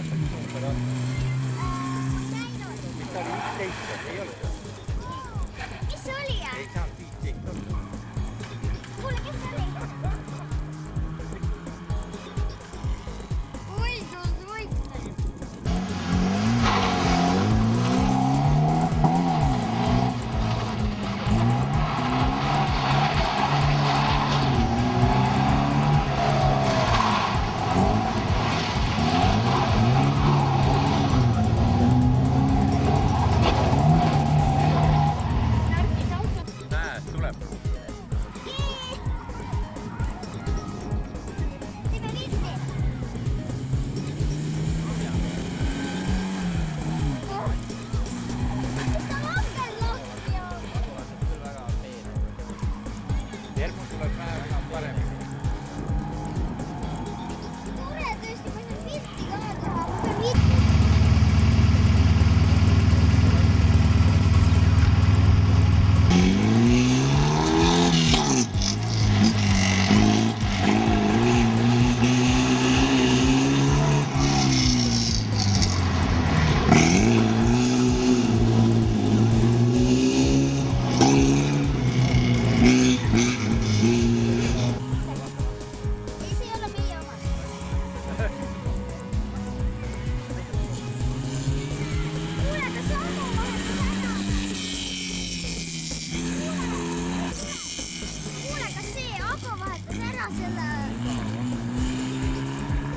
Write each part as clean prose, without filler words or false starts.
aastat ümber on. Mis ta oli 11, ei olnud? Mis see oli? Ei saanud 15 olla. Kuule, kes see oli? Oi, kus võiksed. Näe, tuleb. Järgmine tuleb vähe paremini.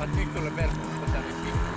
Vaat kõik tuleb veel, võta nüüd pihku,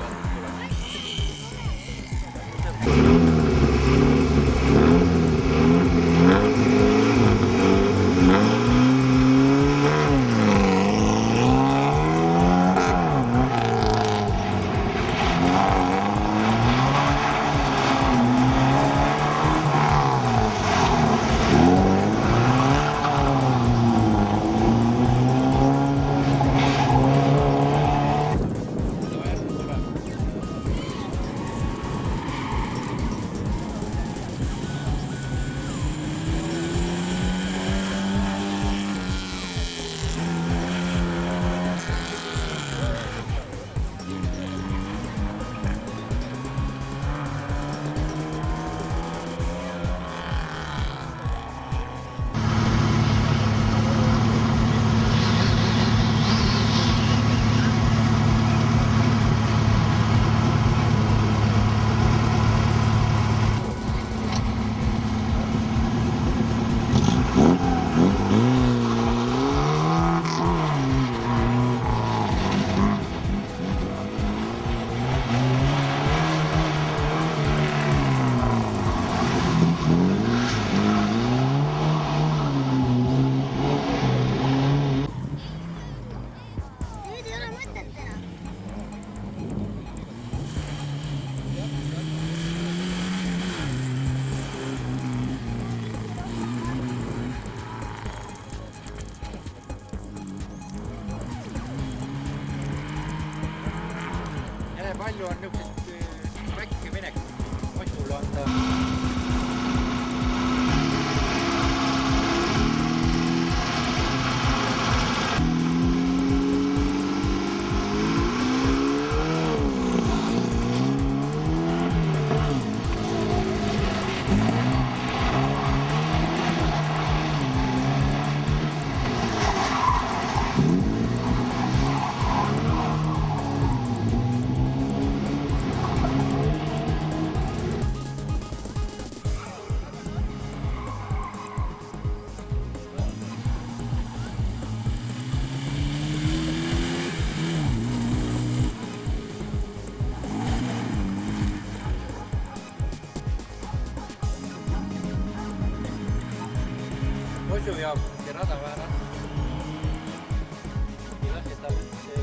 palju on niisugust väike minekut, muidu on ta muidu jaoks see rada vähe raske. Ei lase tal üldse.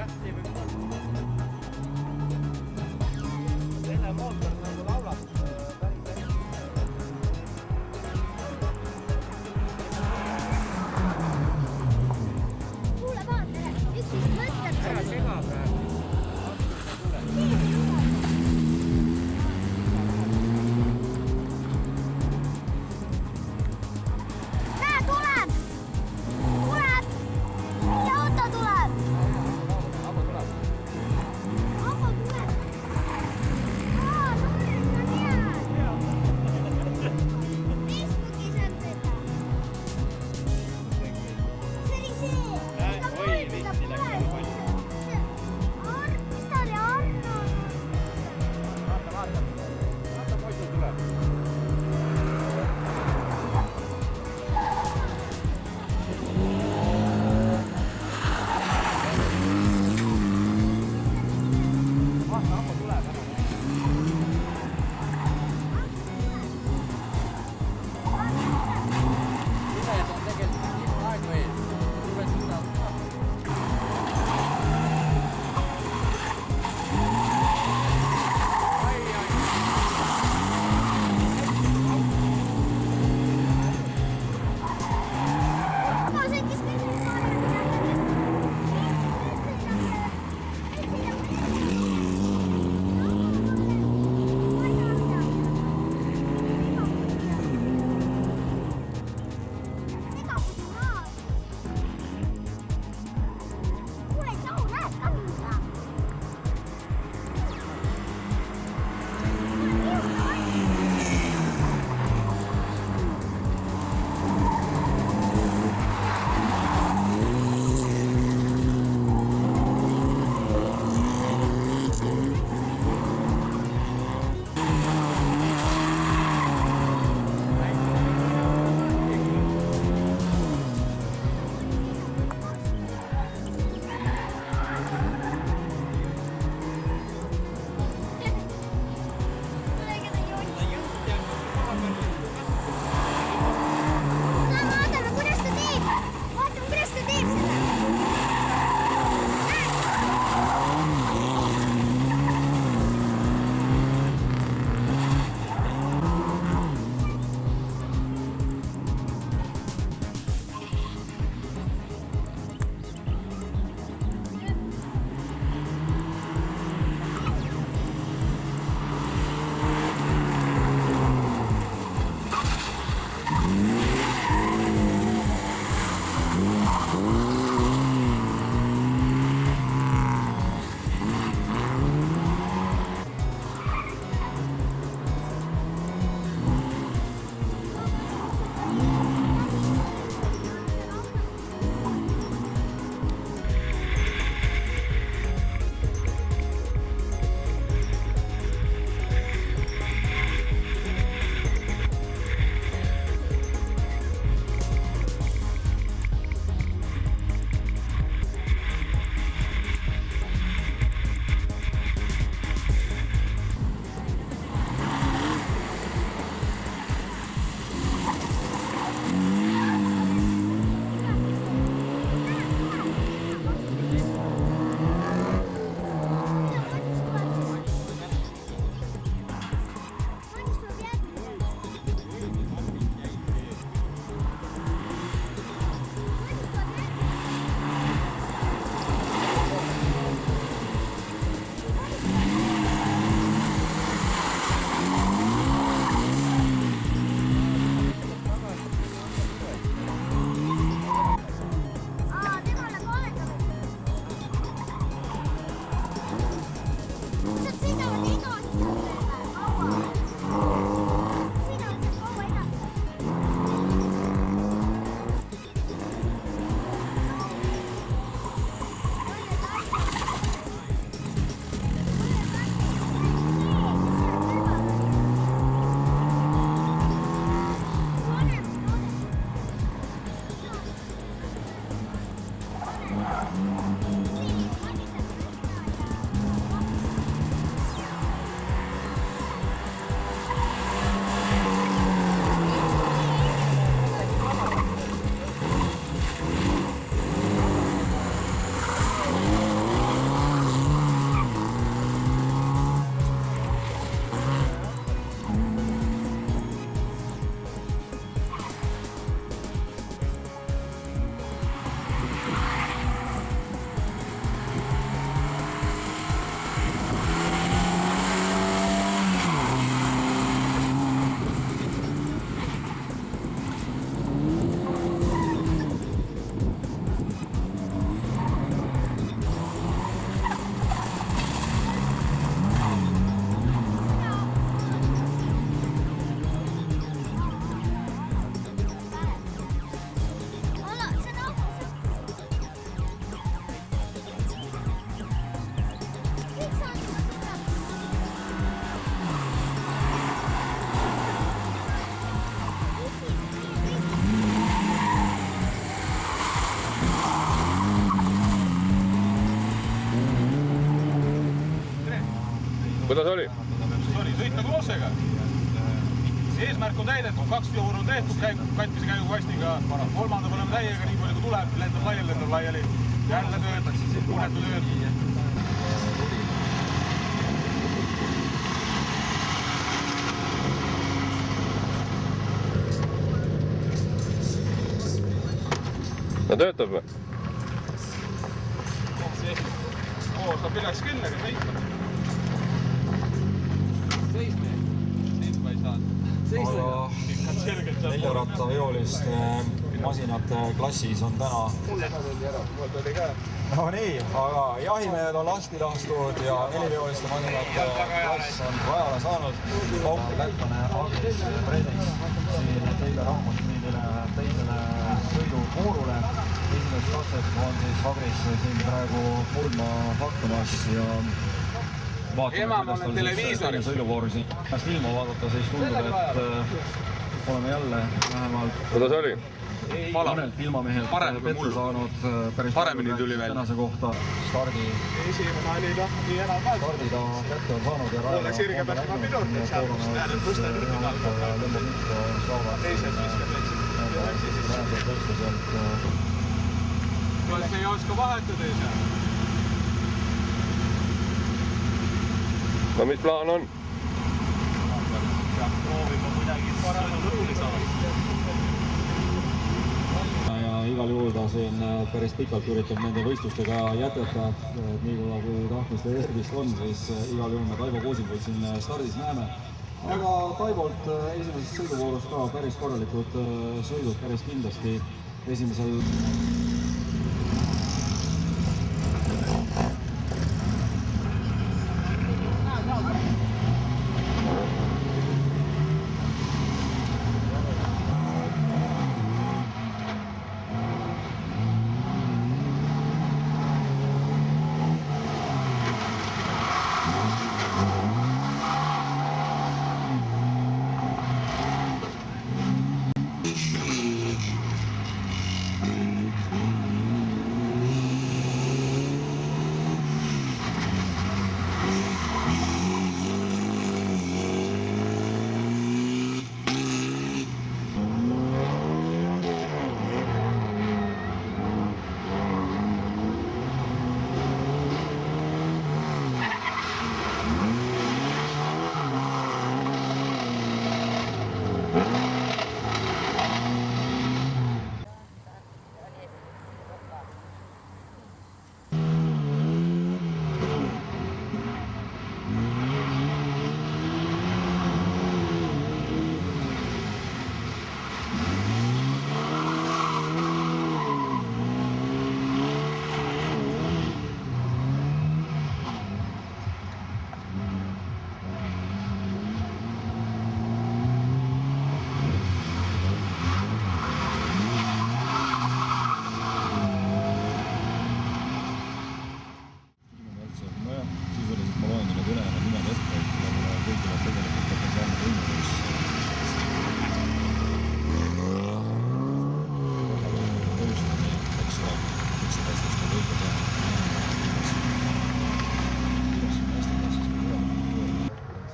jah, see võib olla. Selle mootor nagu laulab päris hästi. kuule vaata, üks mõtleb Ära sega praegu. näe, tuleb! Tuleb! mingi auto tuleb! Auto tuleb. Kuidas oli? Sõita krossega. Eesmärk on täidetud, 2 vooru on tehtud, katkise käigukastiga. Kolmanda oleme täiega, nii palju kui tuleb, lendab laiali. Jälle tööd, unetu tööd. No töötab või? Saab üles küll, aga sõitma. Seisma ei saa. Aga neljarattaveoliste masinate klassis on täna no nii, aga jahimehed on lasti lastud ja neliveoliste masinate klass on rajale saanud. Lätlane Agris Brediks siin teile rahvusliidile teisele sõiduvoorule. Esimest katset on siis Agris siin praegu murdma hakkamas ja vaatame, kuidas tal siis sõiduvoor siin ilma vaadata, siis tundub, et oleme jälle vähemalt Kuidas oli? mõnelt ilmamehelt pettu saanud päris paremini tuli välja tänase kohta stardi. Esimene oli nii enam vähem. Stardi ta kätte on saanud ja Poole sirge pealt ma minut, et seal ääred tõstad ühtegi all. Teised viskad läksid. Kas ei oska vahetada ei saa? No mis plaan on? Proovime midagi parema lõpuni saada. Ja igal juhul ta siin päris pikalt üritab nende võistlustega jätkata. Nii kui tahtmist ja eestpidist on, siis igal juhul me Taivo Kuusipult siin stardis näeme. Aga Taivolt esimesest sõiduvoorust ka päris korralikud sõidud päris kindlasti esimesel.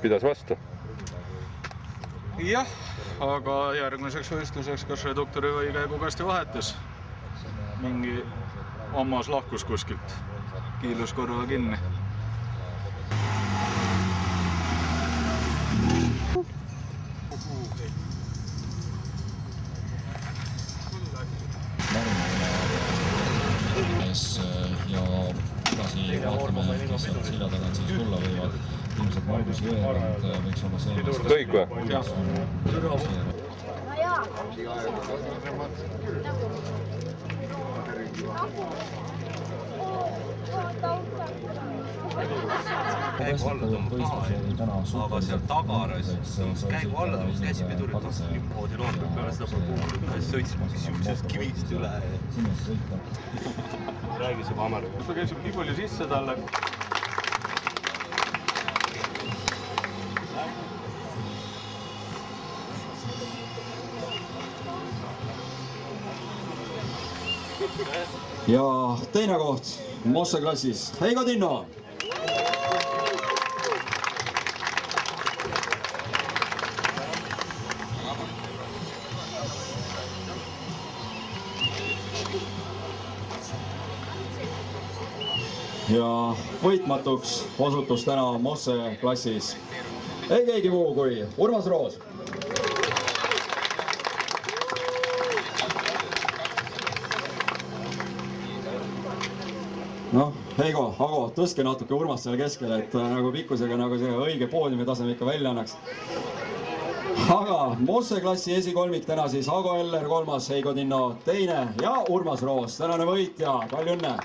Pidas vastu? Jah, aga järgmiseks võistluseks kas reduktori või käigukasti vahetus. Mingi ommas lahkus kuskilt. Kiilus korva kinni. Ja edasi vaatame, kes sealt selja tagant siis tulla võivad. Ilmselt Margus Jõerand võiks olla see. Kõik või? Jah. Käigu alla tõmbab maha, aga seal tagaras käigu alla tõmbab käsipidurit niimoodi loodab, peale seda pole sõitsma siuksest kivist üle. Räägis juba Amaruga. Ta käisib nii palju sisse talle. Ja teine koht Mosse klassis Heigo Tinno. ja võitmatuks osutus täna Mosse klassis ei keegi muu kui Urmas Roos. Noh, Heigo, Ago, tõstke natuke Urmast selle keskele, et nagu pikkusega nagu see õige poodiumi taseme ikka välja annaks. Aga Mosse klassi esikolmik täna siis Ago Eller 3., Heigo Tinno 2. ja Urmas Roos, tänane võitja, palju õnne!